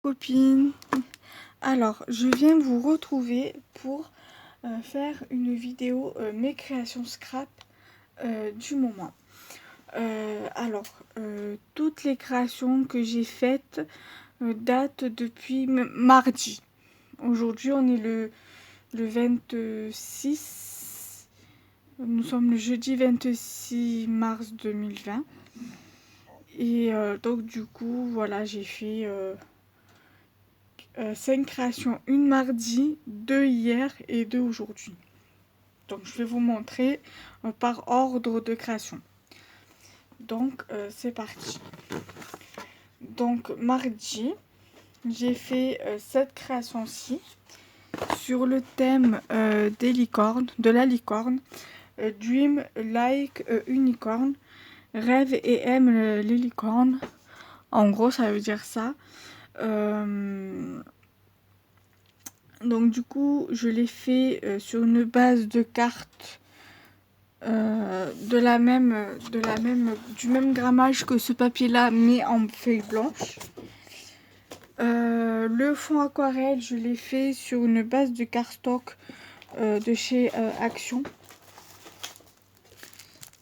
copines. Alors, je viens vous retrouver pour faire une vidéo mes créations scrap du moment. Toutes les créations que j'ai faites datent depuis mardi. Aujourd'hui, on est le 26. Nous sommes le jeudi 26 mars 2020. Et donc du coup, voilà, j'ai fait 5 créations, une mardi, 2 hier et 2 aujourd'hui. Donc je vais vous montrer par ordre de création. Donc c'est parti. Donc mardi, j'ai fait cette création-ci sur le thème des licornes, de la licorne. Dream like unicorn. Rêve et aime les licornes. En gros, ça veut dire ça. Donc du coup, je l'ai fait sur une base de cartes du même grammage que ce papier-là, mais en feuille blanche. Le fond aquarelle, je l'ai fait sur une base de cardstock de chez Action.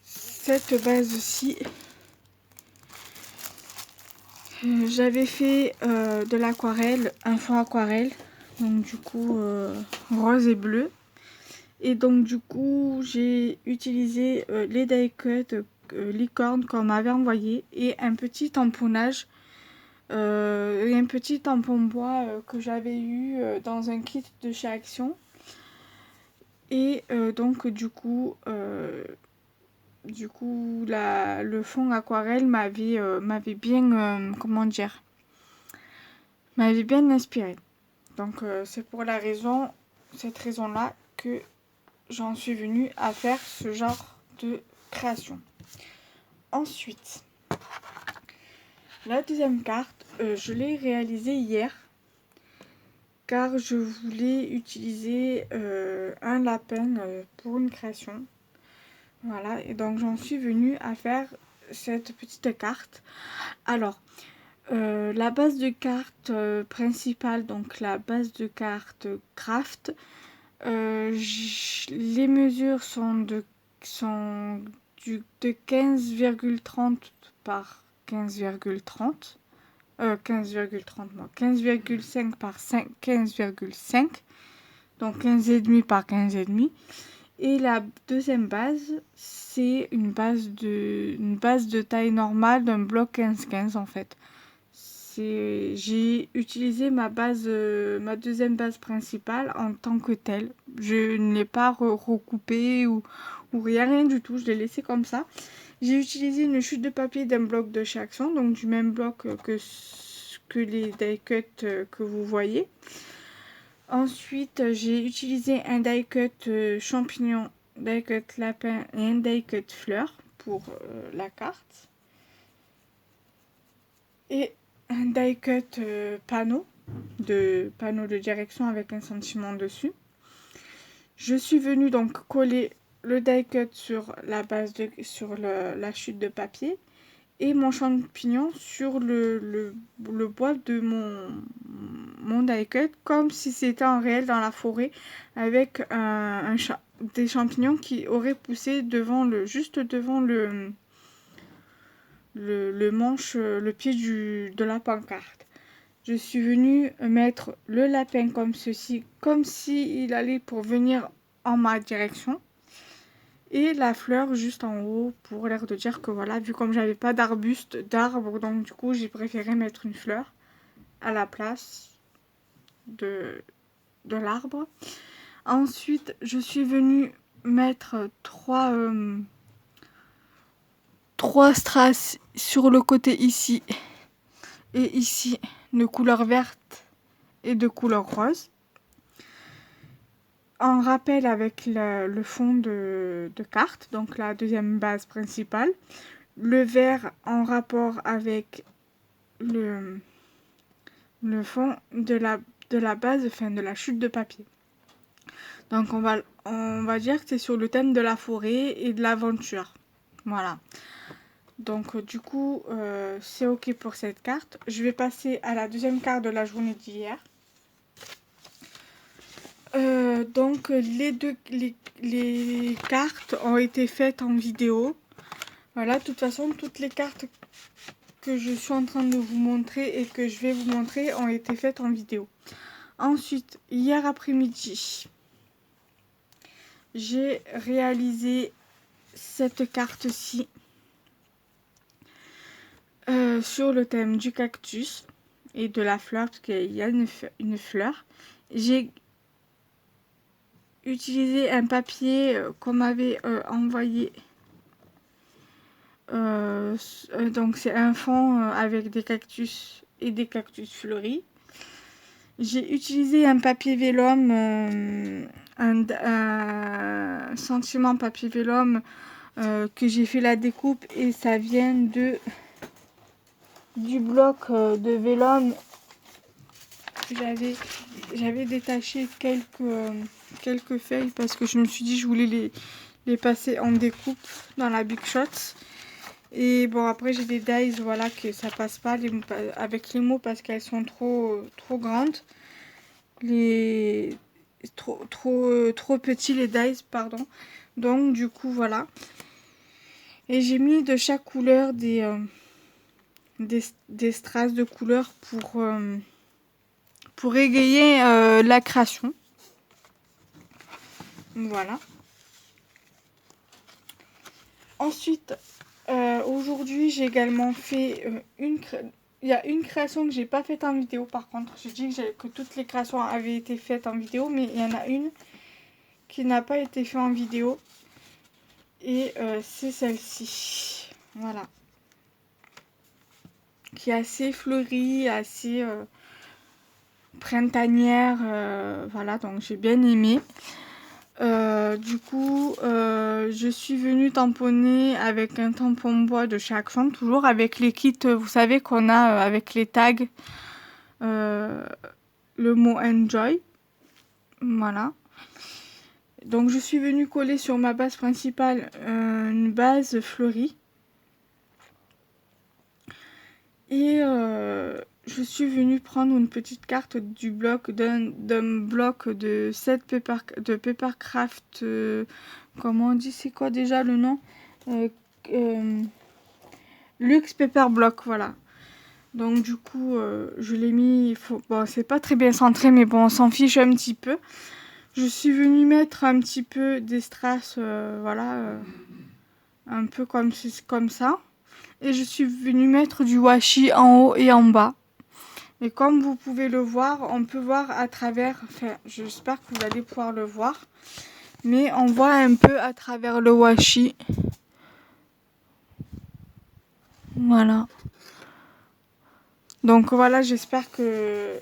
Cette base-ci, j'avais fait de l'aquarelle, un fond aquarelle, donc du coup rose et bleu. Et donc du coup j'ai utilisé les die cut licorne qu'on m'avait envoyé et un petit tamponnage et un petit tampon bois que j'avais eu dans un kit de chez Action. Et donc du coup le fond aquarelle m'avait bien m'avait bien inspiré. Donc c'est pour cette raison là que j'en suis venue à faire ce genre de création. Ensuite, la deuxième carte, je l'ai réalisée hier car je voulais utiliser un lapin pour une création. Voilà, et donc j'en suis venue à faire cette petite carte. Alors, la base de carte principale, donc la base de carte craft, les mesures sont de 15,30 par 15,30. 15,5 par 15,5. Donc 15,5 par 15,5. Et la deuxième base, c'est une base de taille normale d'un bloc 15-15 en fait. J'ai utilisé ma deuxième base principale en tant que telle. Je ne l'ai pas recoupée ou rien du tout. Je l'ai laissé comme ça. J'ai utilisé une chute de papier d'un bloc de chez Action, donc du même bloc que les die cut que vous voyez. Ensuite, j'ai utilisé un die cut champignon, die cut lapin et un die cut fleur pour la carte. Et un die cut panneau de direction avec un sentiment dessus. Je suis venue donc coller le die cut sur la la chute de papier et mon champignon sur le bois de mon die cut, comme si c'était en réel dans la forêt avec des champignons qui auraient poussé juste devant le manche, le pied de la pancarte. Je suis venue mettre le lapin comme ceci, comme s'il allait pour venir en ma direction. Et la fleur juste en haut pour l'air de dire que voilà, vu comme j'avais pas d'arbre, donc du coup j'ai préféré mettre une fleur à la place de l'arbre. Ensuite, je suis venue mettre trois strass sur le côté ici et ici de couleur verte et de couleur rose. En rappel avec le fond de carte, donc la deuxième base principale. Le vert en rapport avec le fond de la base, enfin de la chute de papier. Donc on va dire que c'est sur le thème de la forêt et de l'aventure. Voilà. Donc du coup, c'est ok pour cette carte. Je vais passer à la deuxième carte de la journée d'hier. Donc les cartes ont été faites en vidéo. Voilà, de toute façon, toutes les cartes que je suis en train de vous montrer et que je vais vous montrer ont été faites en vidéo. Ensuite, hier après-midi, j'ai réalisé cette carte-ci sur le thème du cactus et de la fleur, parce qu'il y a une fleur. J'ai utilisé un papier qu'on m'avait envoyé. Donc c'est un fond avec des cactus et des cactus fleuris. J'ai utilisé un papier vélum, un sentiment papier vélum que j'ai fait la découpe, et ça vient du bloc de vélum. J'avais détaché quelques feuilles parce que je me suis dit que je voulais les passer en découpe dans la Big Shot. Et bon, après j'ai des dies, voilà, que ça passe pas avec les mots parce qu'elles sont trop grandes. Trop petits les dies, pardon. Donc du coup voilà. Et j'ai mis de chaque couleur des strass de couleurs pour égayer la création. Voilà. Ensuite, aujourd'hui, j'ai également fait il y a une création que j'ai pas faite en vidéo. Par contre, j'ai dit que toutes les créations avaient été faites en vidéo, mais il y en a une qui n'a pas été faite en vidéo. Et c'est celle-ci. Voilà. Qui est assez fleurie, assez printanière. Voilà, donc j'ai bien aimé. Du coup, je suis venue tamponner avec un tampon bois de chez Action, toujours avec les kits, vous savez, qu'on a avec les tags, le mot Enjoy. Voilà. Donc je suis venue coller sur ma base principale une base fleurie. Et je suis venue prendre une petite carte du bloc d'un bloc de 7 Papercraft. Comment on dit, c'est quoi déjà le nom, Luxe Paper Block, voilà. Donc du coup, je l'ai mis. Bon, c'est pas très bien centré, mais bon, on s'en fiche un petit peu. Je suis venue mettre un petit peu des strass, voilà, un peu comme ça. Et je suis venue mettre du washi en haut et en bas. Et comme vous pouvez le voir, on peut voir à travers, enfin, j'espère que vous allez pouvoir le voir, mais on voit un peu à travers le washi. Voilà. Donc voilà, j'espère que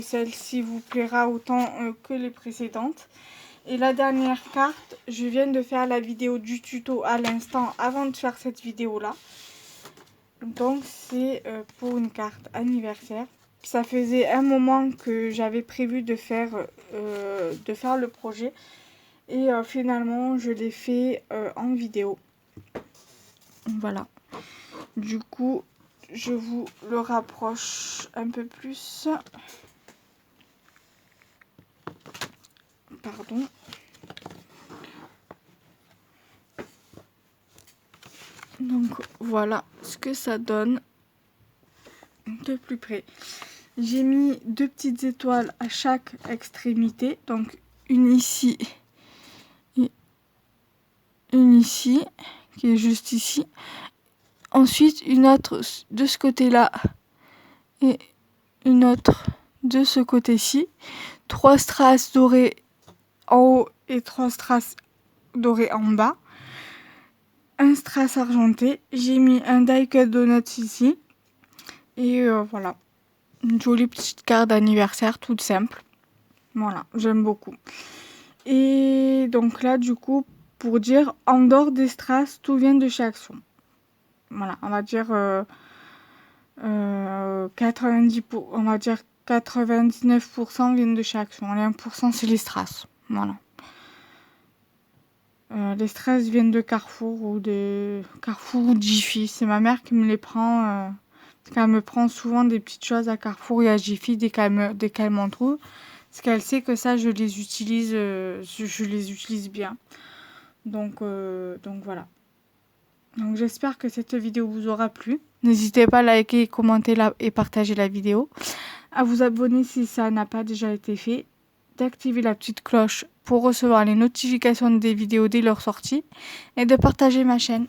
celle-ci vous plaira autant que les précédentes. Et la dernière carte, je viens de faire la vidéo du tuto à l'instant avant de faire cette vidéo-là. Donc c'est pour une carte anniversaire. Ça faisait un moment que j'avais prévu de faire le projet. Et finalement, je l'ai fait en vidéo. Voilà. Du coup, je vous le rapproche un peu plus. Pardon. Donc voilà ce que ça donne de plus près. J'ai mis 2 petites étoiles à chaque extrémité. Donc une ici et une ici, qui est juste ici. Ensuite une autre de ce côté-là et une autre de ce côté-ci. 3 strass dorés en haut et 3 strass dorés en bas. Un strass argenté. J'ai mis un die cut donut ici. Et voilà. Une jolie petite carte d'anniversaire toute simple. Voilà, j'aime beaucoup. Et donc là, du coup, pour dire, en dehors des strass, tout vient de chez Action. Voilà, on va dire 99% viennent de chez Action. Les 1% c'est les strass. Voilà. Les strass viennent de Carrefour ou de Jiffy. C'est ma mère qui me les prend. Parce qu'elle me prend souvent des petites choses à Carrefour et à Jiffy dès qu'elle m'en trouve. Parce qu'elle sait que ça, je les utilise, je les utilise bien. Donc voilà. Donc j'espère que cette vidéo vous aura plu. N'hésitez pas à liker, commenter et partager la vidéo. À vous abonner si ça n'a pas déjà été fait. D'activer la petite cloche pour recevoir les notifications des vidéos dès leur sortie. Et de partager ma chaîne.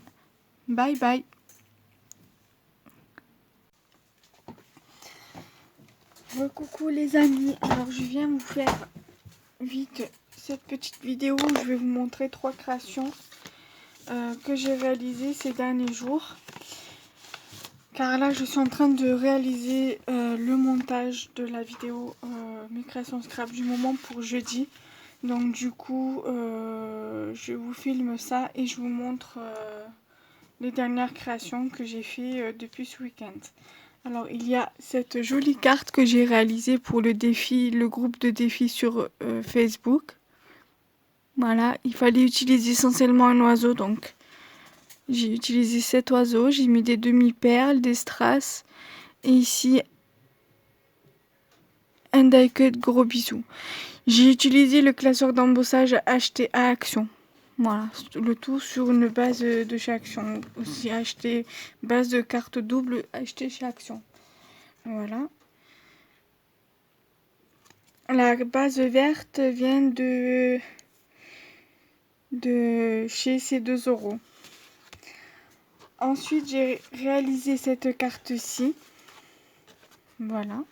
Bye bye. Coucou les amis. Alors je viens vous faire vite cette petite vidéo où je vais vous montrer 3 créations que j'ai réalisées ces derniers jours. Car là, je suis en train de réaliser le montage de la vidéo mes créations scrap du moment pour jeudi. Donc du coup, je vous filme ça et je vous montre les dernières créations que j'ai fait depuis ce week-end. Alors, il y a cette jolie carte que j'ai réalisée pour le défi, le groupe de défi sur Facebook. Voilà, il fallait utiliser essentiellement un oiseau, donc j'ai utilisé cet oiseau, j'ai mis des demi-perles, des strass, et ici un die cut gros bisous. J'ai utilisé le classeur d'embossage acheté à Action. Voilà, le tout sur une base de chez Action. Aussi acheté base de carte double acheté chez Action. Voilà. La base verte vient de chez C2 €. Ensuite, j'ai réalisé cette carte-ci. Voilà.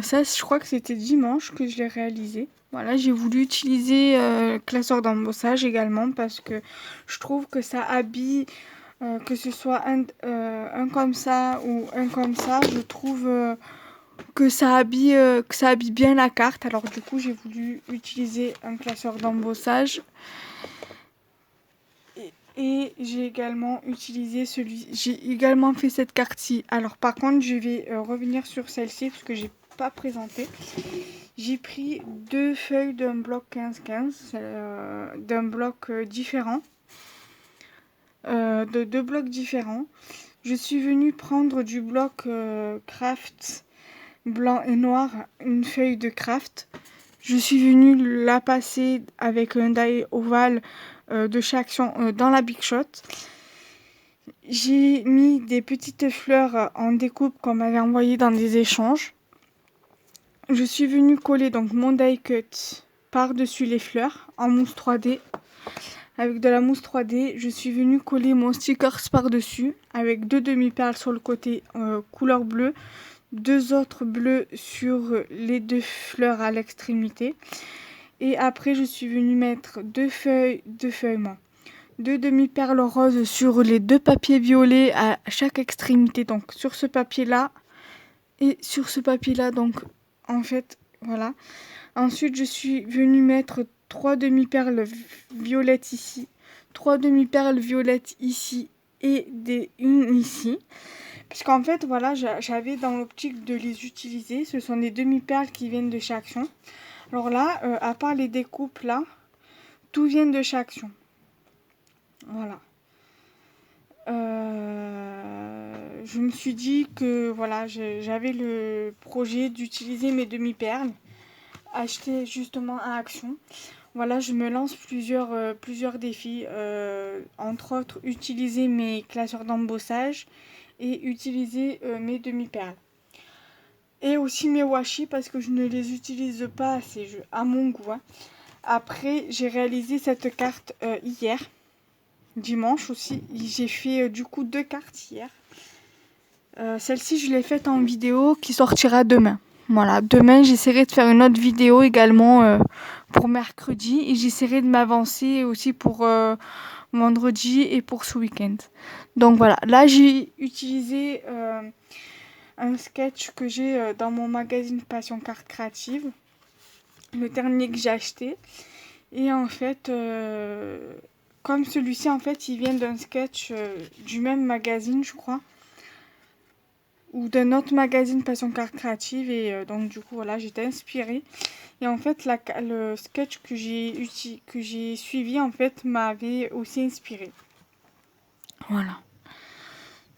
Ça, je crois que c'était dimanche que je l'ai réalisé. Voilà, j'ai voulu utiliser classeur d'embossage également parce que je trouve que ça habille, que ce soit un comme ça ou un comme ça, je trouve que ça habille bien la carte. Alors du coup, j'ai voulu utiliser un classeur d'embossage. Et j'ai également utilisé j'ai également fait cette carte-ci. Alors par contre, je vais revenir sur celle-ci parce que j'ai pas présenté. J'ai pris 2 feuilles d'un bloc 15-15, d'un bloc différent, de 2 blocs différents. Je suis venue prendre du bloc craft blanc et noir, une feuille de craft. Je suis venue la passer avec un die ovale de chez Action dans la Big Shot. J'ai mis des petites fleurs en découpe qu'on m'avait envoyé dans des échanges. Je suis venue coller donc mon die cut par-dessus les fleurs en mousse 3D. Avec de la mousse 3D, je suis venue coller mon stickers par-dessus avec 2 demi-perles sur le côté couleur bleue, 2 autres bleus sur les 2 fleurs à l'extrémité. Et après, je suis venue mettre 2 demi-perles roses sur les 2 papiers violets à chaque extrémité. Donc sur ce papier-là et sur ce papier-là. Donc en fait, voilà. Ensuite, je suis venue mettre 3 demi-perles violettes ici, 3 demi-perles violettes ici et une ici. Puisqu'en fait, voilà, j'avais dans l'optique de les utiliser. Ce sont des demi-perles qui viennent de chez Action. Alors là, à part les découpes là, tout vient de chez Action. Voilà. Je me suis dit que voilà, j'avais le projet d'utiliser mes demi-perles achetées justement à Action. Voilà, je me lance plusieurs défis, entre autres utiliser mes classeurs d'embossage et utiliser mes demi-perles. Et aussi mes washi parce que je ne les utilise pas assez à mon goût. Hein. Après, j'ai réalisé cette carte hier, dimanche aussi. J'ai fait du coup 2 cartes hier. Celle-ci, je l'ai faite en vidéo qui sortira demain. Voilà, demain, j'essaierai de faire une autre vidéo également pour mercredi. Et j'essaierai de m'avancer aussi pour vendredi et pour ce week-end. Donc voilà, là, j'ai utilisé un sketch que j'ai dans mon magazine Passion Carte Créative. Le dernier que j'ai acheté. Et en fait, comme celui-ci, en fait, il vient d'un sketch du même magazine, je crois. ou d'un autre magazine Passion Carte Créative et donc du coup voilà, j'étais inspirée et en fait le sketch que j'ai suivi en fait m'avait aussi inspirée. Voilà.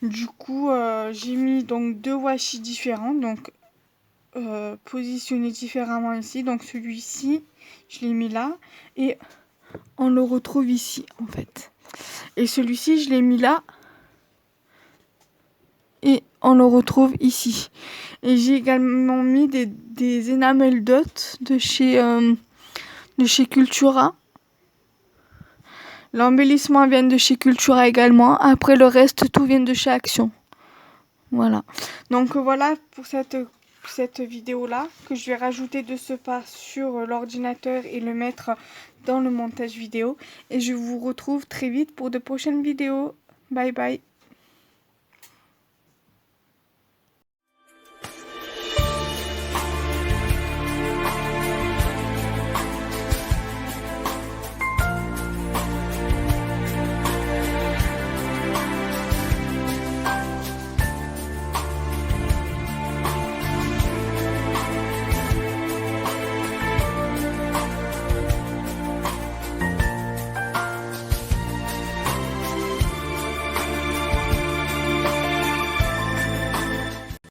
Du coup j'ai mis donc 2 washi différents, donc positionnés différemment ici. Donc celui-ci je l'ai mis là et on le retrouve ici en fait. Et celui-ci je l'ai mis là et on le retrouve ici. Et j'ai également mis des enamel dots de chez Cultura. L'embellissement vient de chez Cultura également. Après le reste, tout vient de chez Action. Voilà. Donc voilà pour cette vidéo-là que je vais rajouter de ce pas sur l'ordinateur et le mettre dans le montage vidéo. Et je vous retrouve très vite pour de prochaines vidéos. Bye bye.